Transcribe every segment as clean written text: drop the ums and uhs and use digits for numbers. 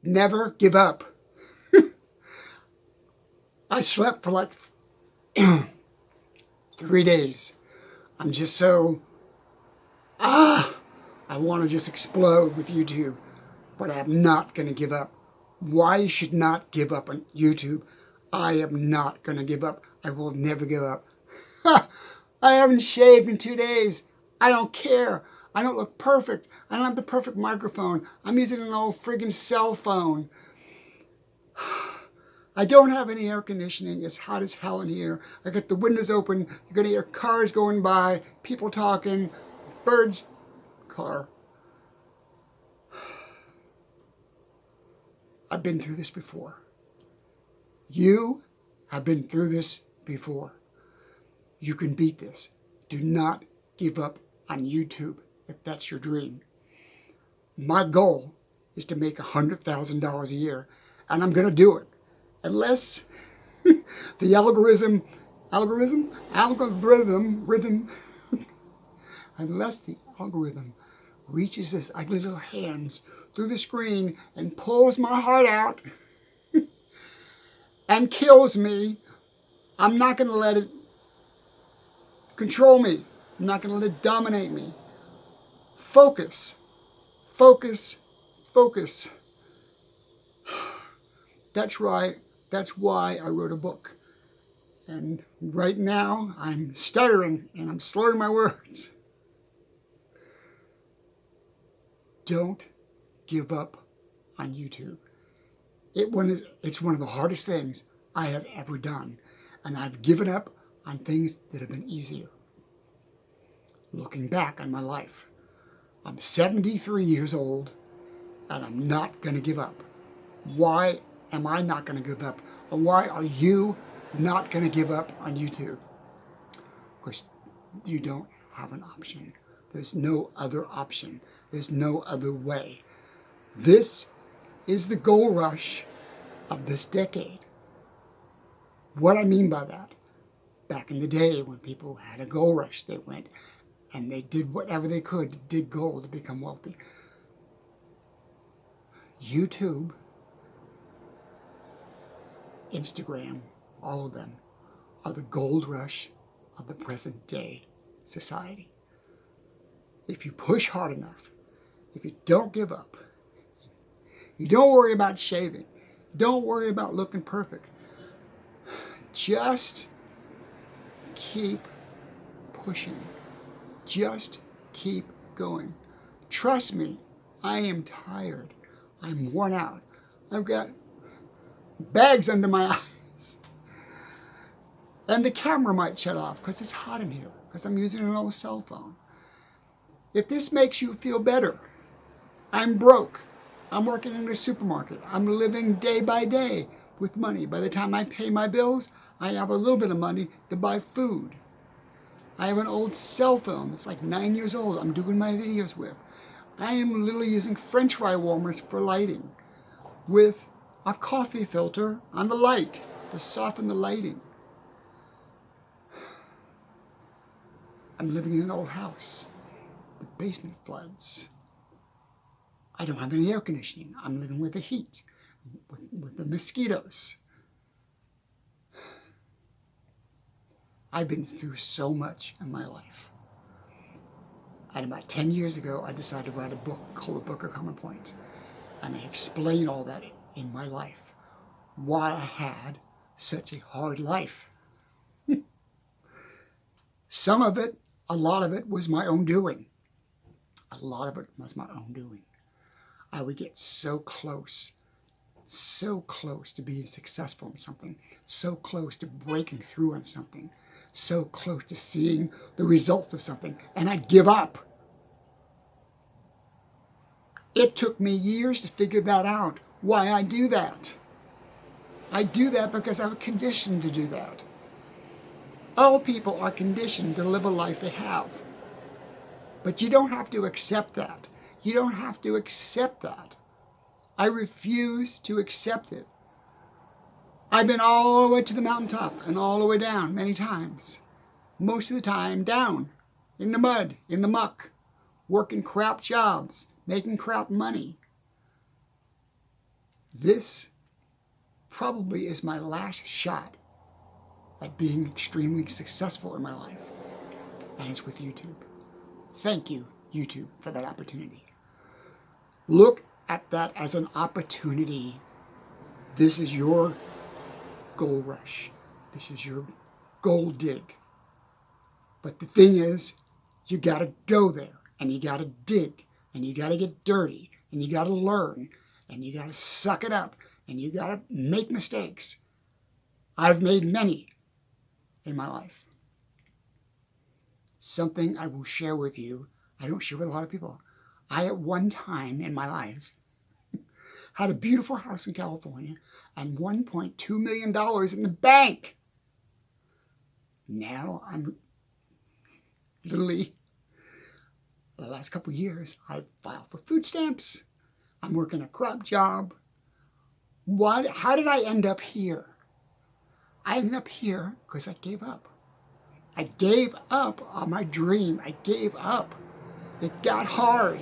Never give up. I slept for like 3 days. I'm just so, I want to just explode with YouTube, but I'm not going to give up. Why you should not give up on YouTube? I am not going to give up. I will never give up. I haven't shaved in 2 days. I don't care. I don't look perfect. I don't have the perfect microphone. I'm using an old friggin' cell phone. I don't have any air conditioning. It's hot as hell in here. I got the windows open. You're going to hear cars going by, people talking, birds, car. I've been through this before. You have been through this before. You can beat this. Do not give up on YouTube if that's your dream. My goal is to make $100,000 a year, and I'm going to do it. Unless the algorithm, unless the algorithm reaches its ugly little hands through the screen and pulls my heart out and kills me, I'm not going to let it control me. I'm not going to let it dominate me. Focus, focus, focus. That's right. That's why I wrote a book. And right now, I'm stuttering and I'm slurring my words. Don't give up on YouTube. It's one of the hardest things I have ever done. And I've given up on things that have been easier. Looking back on my life, I'm 73 years old and I'm not going to give up. Why am I not going to give up? Or why are you not going to give up on YouTube? Because you don't have an option. There's no other option. There's no other way. This is the gold rush of this decade. What I mean by that, back in the day when people had a gold rush, they went and they did whatever they could to dig gold to become wealthy. YouTube, Instagram, all of them are the gold rush of the present day society. If you push hard enough, if you don't give up, you don't worry about shaving, don't worry about looking perfect, just keep pushing. Just keep going. Trust me, I am tired. I'm worn out. I've got bags under my eyes. And the camera might shut off because it's hot in here, because I'm using an old cell phone. If this makes you feel better, I'm broke. I'm working in a supermarket. I'm living day by day with money. By the time I pay my bills, I have a little bit of money to buy food. I have an old cell phone that's like 9 years old I'm doing my videos with. I am literally using French fry warmers for lighting with a coffee filter on the light to soften the lighting. I'm living in an old house. The basement floods. I don't have any air conditioning. I'm living with the heat, with the mosquitoes. I've been through so much in my life. And about 10 years ago, I decided to write a book called The Book of Common Point. And I explain all that in my life. Why I had such a hard life. Some of it, a lot of it was my own doing. A lot of it was my own doing. I would get so close to being successful in something, so close to breaking through on something, so close to seeing the results of something, and I'd give up. It took me years to figure that out, why I do that. I do that because I was conditioned to do that. All people are conditioned to live a life they have. But you don't have to accept that. You don't have to accept that. I refuse to accept it. I've been all the way to the mountaintop and all the way down many times. Most of the time down, in the mud, in the muck, working crap jobs, making crap money. This probably is my last shot at being extremely successful in my life, and it's with YouTube. Thank you, YouTube, for that opportunity. Look at that as an opportunity. This is your gold rush. This is your gold dig. But the thing is, you got to go there, and you got to dig, and you got to get dirty, and you got to learn, and you got to suck it up, and you got to make mistakes. I've made many in my life. Something I will share with you, I don't share with a lot of people. I, at one time in my life, had a beautiful house in California and $1.2 million in the bank. Now I'm literally, the last couple of years, I've filed for food stamps. I'm working a crop job. How did I end up here? I ended up here because I gave up. I gave up on my dream. I gave up. It got hard.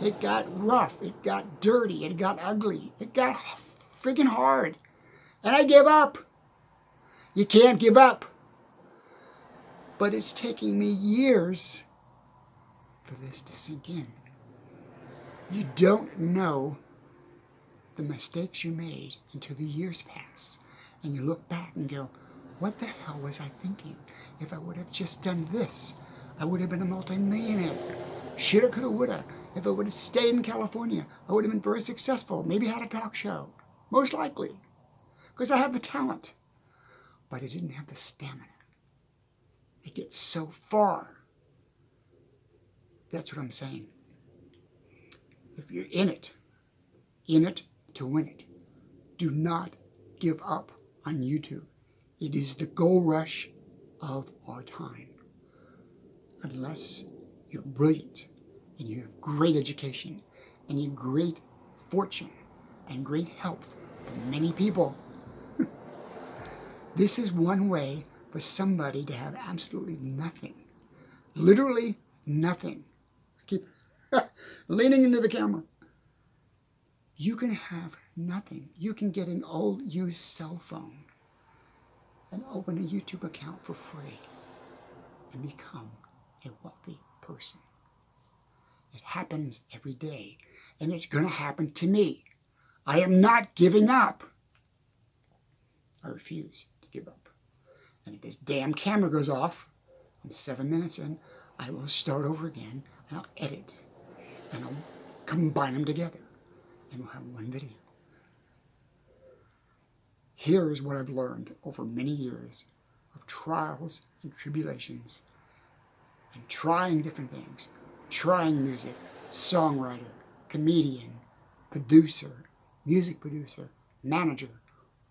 It got rough. It got dirty. It got ugly. It got freaking hard. And I gave up. You can't give up. But it's taking me years for this to sink in. You don't know the mistakes you made until the years pass. And you look back and go, what the hell was I thinking? If I would have just done this, I would have been a multimillionaire. Shoulda, coulda, woulda. If I would have stayed in California, I would have been very successful. Maybe had a talk show. Most likely. Because I have the talent. But I didn't have the stamina. It gets so far. That's what I'm saying. If you're in it to win it, do not give up on YouTube. It is the gold rush of our time. Unless you're brilliant and you have great education and you have great fortune and great help from many people. This is one way for somebody to have absolutely nothing. Literally nothing. I keep leaning into the camera. You can have nothing. You can get an old used cell phone and open a YouTube account for free and become a wealthy person. It happens every day, and it's going to happen to me. I am not giving up. I refuse to give up. And if this damn camera goes off, I'm 7 minutes in, I will start over again, and I'll edit, and I'll combine them together, and we'll have one video. Here is what I've learned over many years of trials and tribulations and trying different things, trying music, songwriter, comedian, producer, music producer, manager,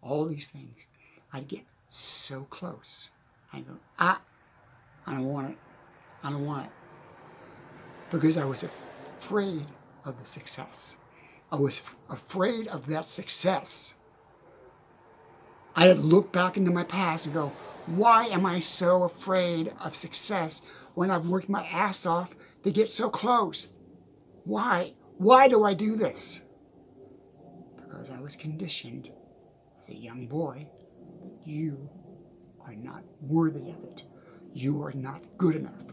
all these things. I'd get so close. I'd go, I don't want it. I don't want it. Because I was afraid of the success. I was afraid of that success. I had looked back into my past and go, why am I so afraid of success when I've worked my ass off to get so close? Why? Why do I do this? Because I was conditioned as a young boy that you are not worthy of it. You are not good enough.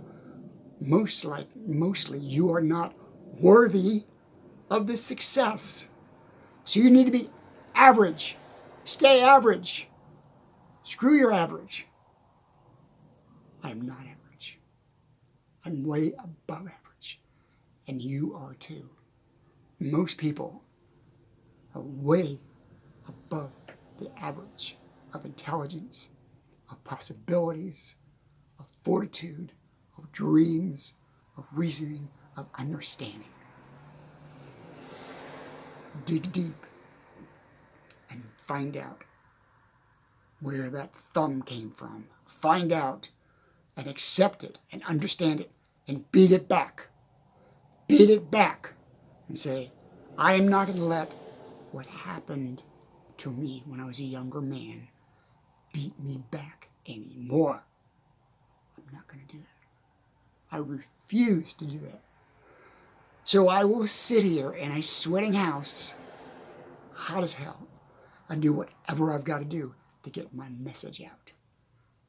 Mostly, you are not worthy of this success. So you need to be average. Stay average. Screw your average. I am not average. I'm way above average. And you are too. Most people are way above the average of intelligence, of possibilities, of fortitude, of dreams, of reasoning, of understanding. Dig deep and find out where that thumb came from. Find out and accept it and understand it and beat it back. Beat it back and say, I am not going to let what happened to me when I was a younger man beat me back anymore. I'm not going to do that. I refuse to do that. So I will sit here in a sweating house, hot as hell and do whatever I've got to do to get my message out.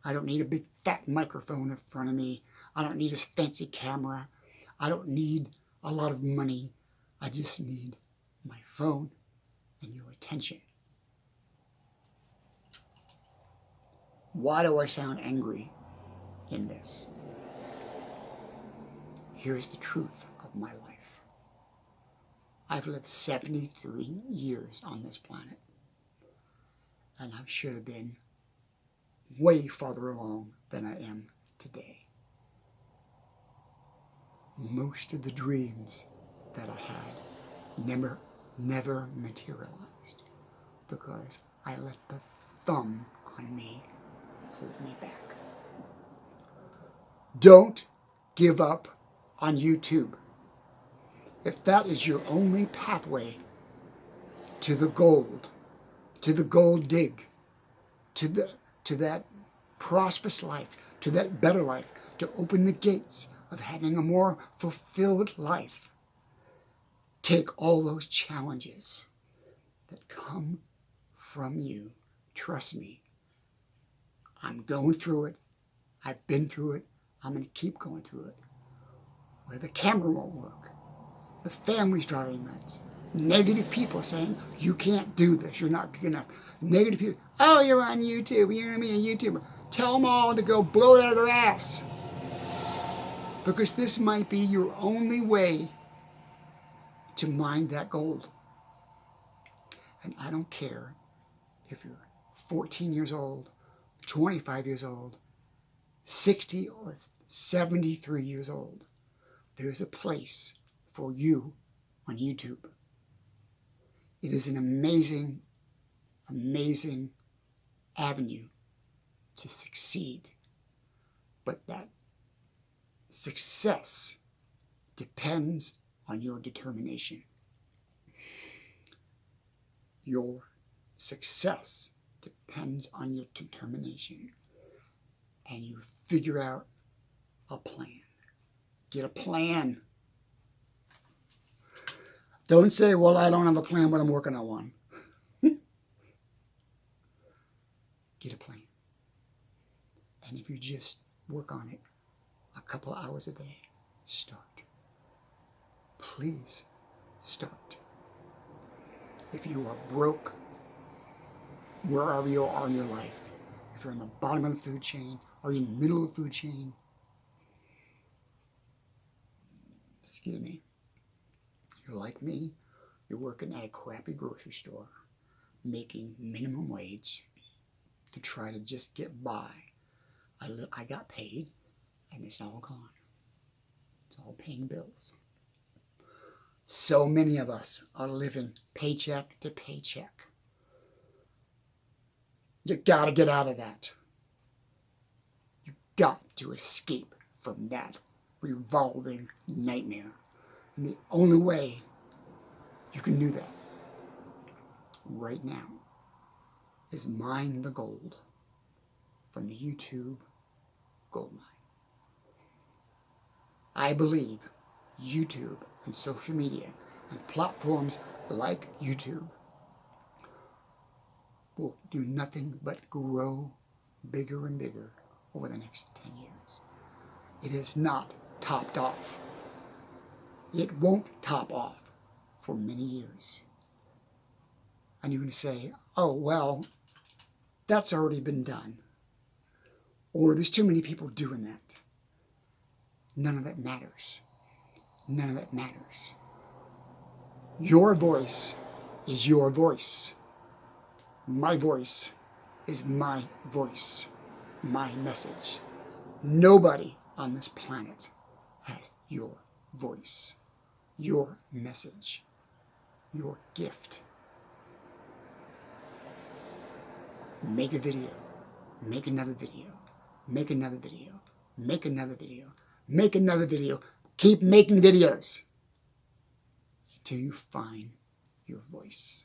I don't need a big fat microphone in front of me. I don't need a fancy camera. I don't need a lot of money. I just need my phone and your attention. Why do I sound angry in this? Here's the truth of my life. I've lived 73 years on this planet, and I should have been way farther along than I am today. Most of the dreams that I had never materialized because I let the thumb on me hold me back. Don't give up on YouTube. If that is your only pathway to the gold dig, to that prosperous life, to that better life, to open the gates of having a more fulfilled life, take all those challenges that come from you. Trust me, I'm going through it. I've been through it. I'm going to keep going through it. Where the camera won't work. The family's driving nuts. Negative people saying, you can't do this. You're not good enough. Negative people, oh, you're on YouTube. You're going to be a YouTuber. Tell them all to go blow it out of their ass. Because this might be your only way to mine that gold. And I don't care if you're 14 years old, 25 years old, 60 or 73 years old. There's a place for you on YouTube. It is an amazing, amazing avenue to succeed. But that success depends on your determination. Your success depends on your determination. And you figure out a plan. Get a plan. Don't say, well, I don't have a plan, but I'm working on one. Get a plan. And if you just work on it a couple of hours a day, start. Please start. If you are broke, wherever you are in your life, if you're in the bottom of the food chain or in the middle of the food chain, excuse me, you're like me, you're working at a crappy grocery store, making minimum wage to try to just get by. I got paid, and it's all gone. It's all paying bills. So many of us are living paycheck to paycheck. You gotta get out of that. You got to escape from that revolving nightmare. And the only way you can do that right now is mine the gold from the YouTube gold mine. I believe YouTube and social media and platforms like YouTube will do nothing but grow bigger and bigger over the next 10 years. It is not topped off. It won't top off for many years. And you're going to say, oh, well, that's already been done. Or there's too many people doing that. None of that matters. None of that matters. Your voice is your voice. My voice is my voice, my message. Nobody on this planet has your voice, your message, your gift. Make a video, make another video, make another video, make another video, make another video. Keep making videos until you find your voice.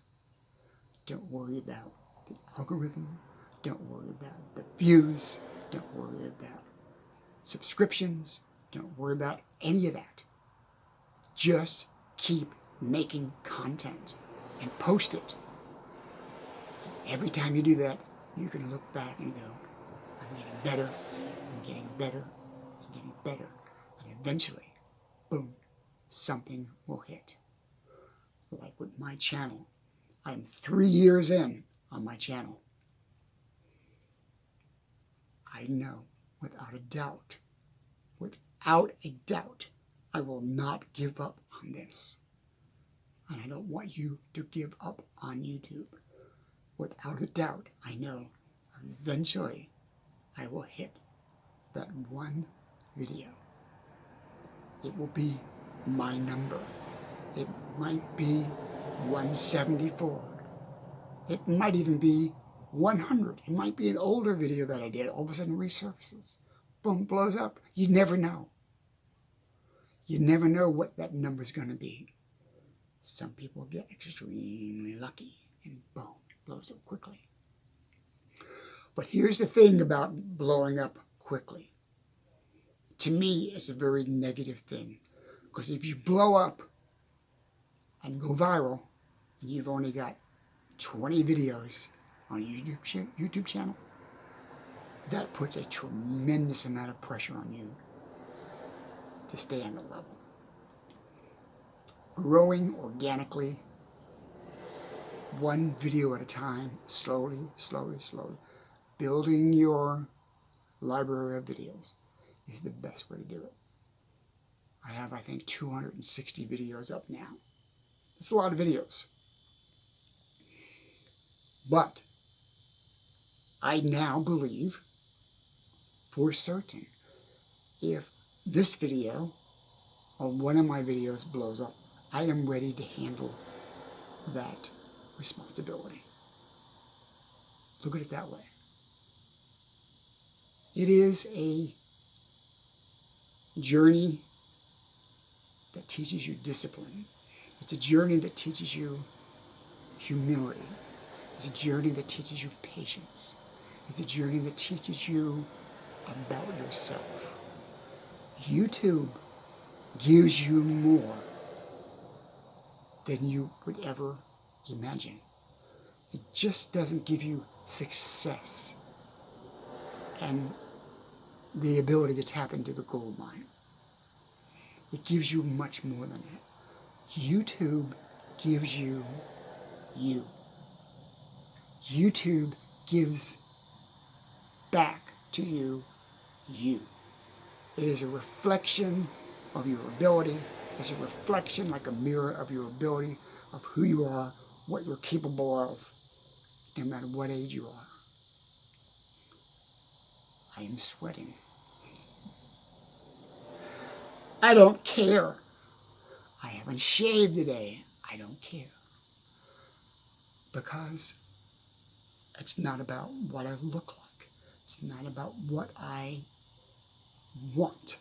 Don't worry about the algorithm. Don't worry about the views. Don't worry about subscriptions. Don't worry about any of that. Just keep making content and post it. Every time you do that, you can look back and go, I'm getting better, I'm getting better, I'm getting better. And eventually, boom, something will hit. Like with my channel. I'm 3 years in on my channel. I know without a doubt, I will not give up on this. And I don't want you to give up on YouTube. Without a doubt, I know eventually I will hit that one video. It will be my number. It might be 174. It might even be 100. It might be an older video that I did. All of a sudden resurfaces. Boom, blows up. You never know. You never know what that number is going to be. Some people get extremely lucky and boom, blows up quickly. But here's the thing about blowing up quickly. To me, it's a very negative thing. Because if you blow up and go viral, and you've only got 20 videos on your YouTube channel, that puts a tremendous amount of pressure on you to stay on the level. Growing organically, one video at a time, slowly, building your library of videos is the best way to do it. I have, I think, 260 videos up now. It's a lot of videos. But I now believe for certain if this video or one of my videos blows up, I am ready to handle that responsibility. Look at it that way. It is a journey that teaches you discipline. It's a journey that teaches you humility. It's a journey that teaches you patience. It's a journey that teaches you about yourself. YouTube gives you more than you would ever imagine. It just doesn't give you success and the ability to tap into the gold mine. It gives you much more than that. YouTube gives you you. YouTube gives back to you you. It is a reflection of your ability. It's a reflection like a mirror of your ability, of who you are, what you're capable of, no matter what age you are. I am sweating. I don't care. I haven't shaved today. I don't care. Because it's not about what I look like. It's not about what I want.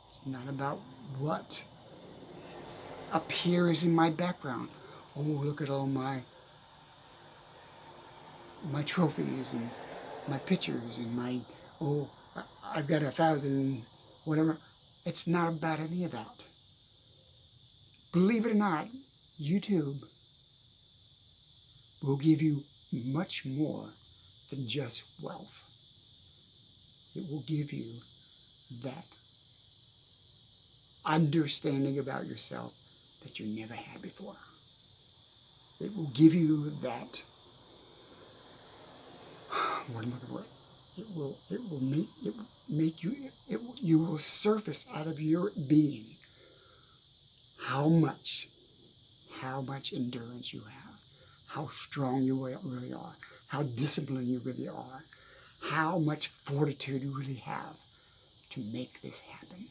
It's not about what appears in my background. Oh, look at all my trophies and my pictures and my, oh, I've got 1,000, whatever. It's not about any of that. Believe it or not, YouTube will give you much more than just wealth. It will give you that understanding about yourself that you never had before. It will give you that, what am I looking for? You will surface out of your being how much endurance you have, how strong you really are, how disciplined you really are, how much fortitude you really have to make this happen.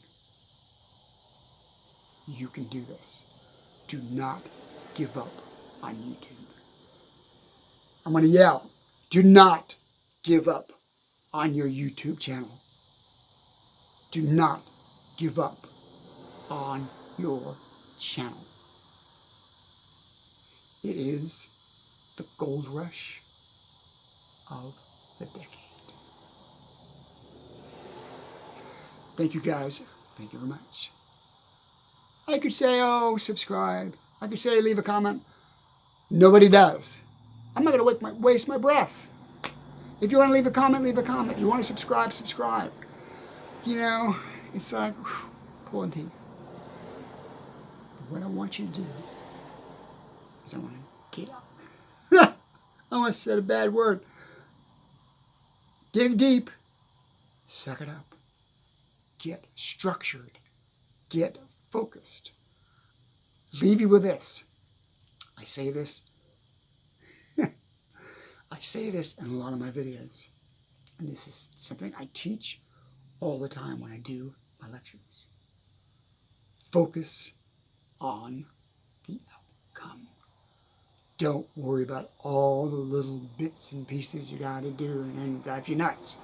You can do this. Do not give up on YouTube. I'm going to yell, do not give up on your YouTube channel. Do not give up on your channel. It is the gold rush of the decade. Thank you guys. Thank you very much. I could say, oh, subscribe. I could say, leave a comment. Nobody does. I'm not going to waste my breath. If you want to leave a comment, leave a comment. You want to subscribe, subscribe. You know, it's like whew, pulling teeth. But what I want you to do is I want to get up. I almost said a bad word. Dig deep. Suck it up. Get structured. Get focused. Leave you with this. I say this in a lot of my videos. And this is something I teach all the time when I do my lectures. Focus on the outcome. Don't worry about all the little bits and pieces you got to do and then drive you nuts.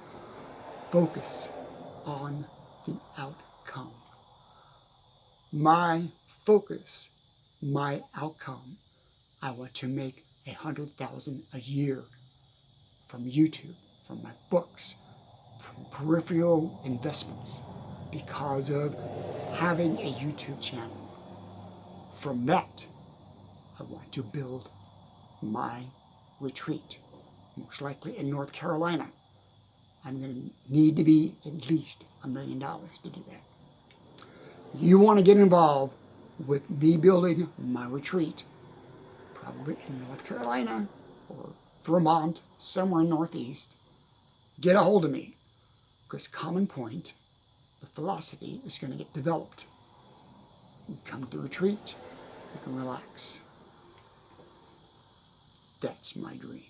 Focus on the outcome. My focus, my outcome, I want to make 100,000 a year from YouTube, from my books, from peripheral investments, because of having a YouTube channel. From that, I want to build my retreat, most likely in North Carolina. I'm going to need to be at least $1 million to do that. You want to get involved with me building my retreat, probably in North Carolina or Vermont, somewhere northeast, get a hold of me, because Common Point, the philosophy, is going to get developed. You can come to the retreat, you can relax. That's my dream.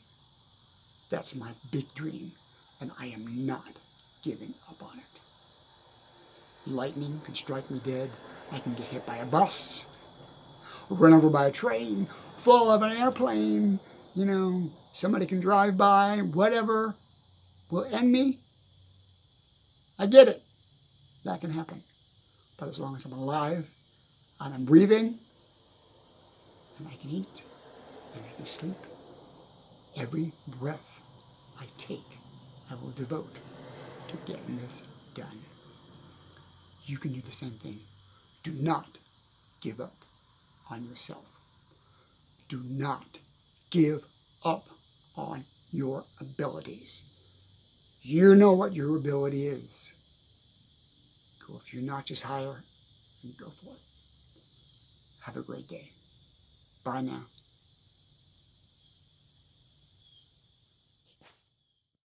That's my big dream, and I am not giving up on it. Lightning can strike me dead. I can get hit by a bus, run over by a train, fall off an airplane, you know, somebody can drive by, whatever will end me. I get it. That can happen. But as long as I'm alive and I'm breathing and I can eat and I can sleep, every breath I take, I will devote to getting this done. You can do the same thing. Do not give up on yourself. Do not give up on your abilities. You know what your ability is. Go a few notches higher and go for it. Have a great day. Bye now.